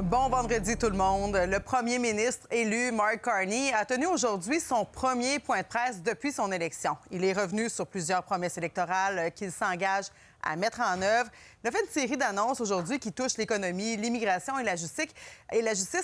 Bon vendredi tout le monde. Le premier ministre élu, Mark Carney, a tenu aujourd'hui son premier point de presse depuis son élection. Il est revenu sur plusieurs promesses électorales qu'il s'engage à mettre en œuvre. Il a fait une série d'annonces aujourd'hui qui touchent l'économie, l'immigration et la justice.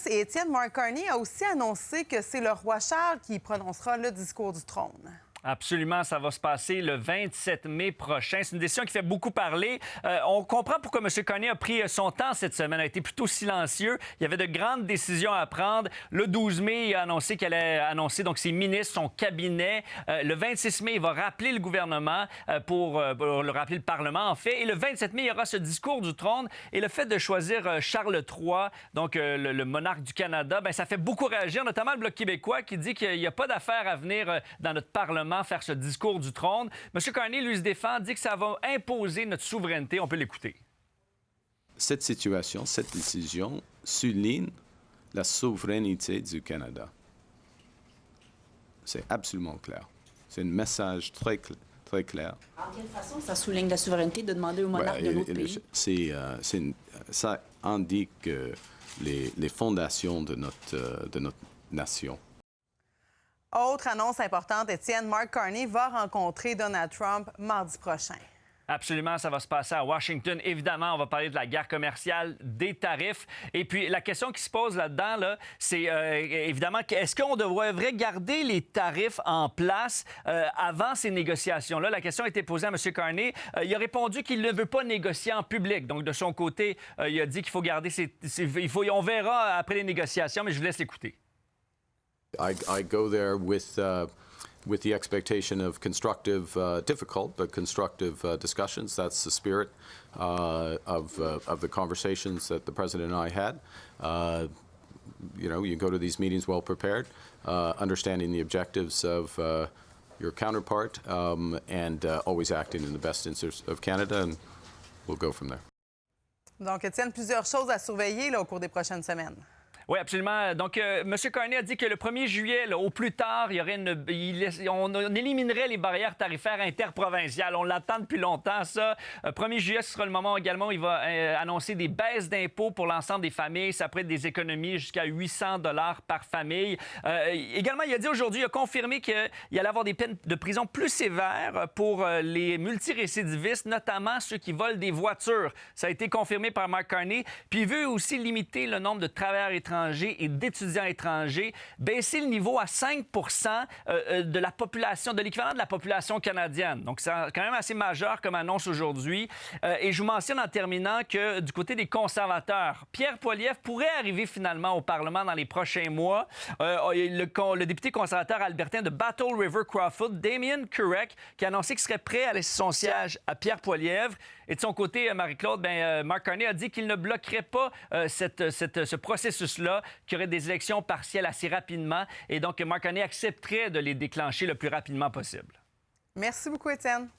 Et Étienne, Mark Carney a aussi annoncé que c'est le roi Charles qui prononcera le discours du trône. Absolument, ça va se passer le 27 mai prochain. C'est une décision qui fait beaucoup parler. On comprend pourquoi M. Carney a pris son temps cette semaine, a été plutôt silencieux. Il y avait de grandes décisions à prendre. Le 12 mai, il a annoncé qu'elle allait annoncer donc, ses ministres, son cabinet. Le 26 mai, il va rappeler le gouvernement pour le rappeler le Parlement, en fait. Et le 27 mai, il y aura ce discours du trône. Et le fait de choisir Charles III, donc le monarque du Canada, bien, ça fait beaucoup réagir, notamment le Bloc québécois qui dit qu'il n'y a pas d'affaire à venir dans notre Parlement faire ce discours du trône. M. Carney, lui, se défend, dit que ça va imposer notre souveraineté. On peut l'écouter. Cette situation, cette décision souligne la souveraineté du Canada. C'est absolument clair. C'est un message très clair. En quelle façon ça souligne la souveraineté de demander au monarque de l'autre pays? Ça indique les fondations de notre nation. Autre annonce importante, Étienne, Mark Carney va rencontrer Donald Trump mardi prochain. Absolument, ça va se passer à Washington. Évidemment, on va parler de la guerre commerciale, des tarifs. Et puis, la question qui se pose là-dedans, là, c'est évidemment, est-ce qu'on devrait garder les tarifs en place avant ces négociations-là? La question a été posée à M. Carney. Il a répondu qu'il ne veut pas négocier en public. Donc, de son côté, il a dit qu'il faut garder on verra après les négociations, mais je vous laisse l'écouter. I go there with the expectation of constructive, difficult but constructive discussions. That's the spirit of the conversations that the president and I had. You go to these meetings well prepared, understanding the objectives of your counterpart, and always acting in the best interest of Canada, and we'll go from there. Donc, Étienne, plusieurs choses à surveiller là, au cours des prochaines semaines. Oui, absolument. Donc, M. Carney a dit que le 1er juillet, là, au plus tard, il y aurait on éliminerait les barrières tarifaires interprovinciales. On l'attend depuis longtemps, ça. 1er juillet, ce sera le moment également où il va annoncer des baisses d'impôts pour l'ensemble des familles. Ça pourrait être des économies jusqu'à 800 $ par famille. Également, il a dit aujourd'hui, il a confirmé qu'il allait avoir des peines de prison plus sévères pour les multirécidivistes, notamment ceux qui volent des voitures. Ça a été confirmé par Mark Carney. Puis il veut aussi limiter le nombre de travailleurs étrangers et d'étudiants étrangers, baisser le niveau à 5 de la population, de l'équivalent de la population canadienne. Donc, c'est quand même assez majeur comme annonce aujourd'hui. Et je vous mentionne en terminant que du côté des conservateurs, Pierre Poilievre pourrait arriver finalement au Parlement dans les prochains mois. Le député conservateur albertain de Battle River Crawford, Damien Kurek, qui a annoncé qu'il serait prêt à laisser son siège à Pierre Poilievre. Et de son côté, Marie-Claude, Mark Carney a dit qu'il ne bloquerait pas ce processus-là, qu'il y aurait des élections partielles assez rapidement. Et donc, Mark Carney accepterait de les déclencher le plus rapidement possible. Merci beaucoup, Étienne.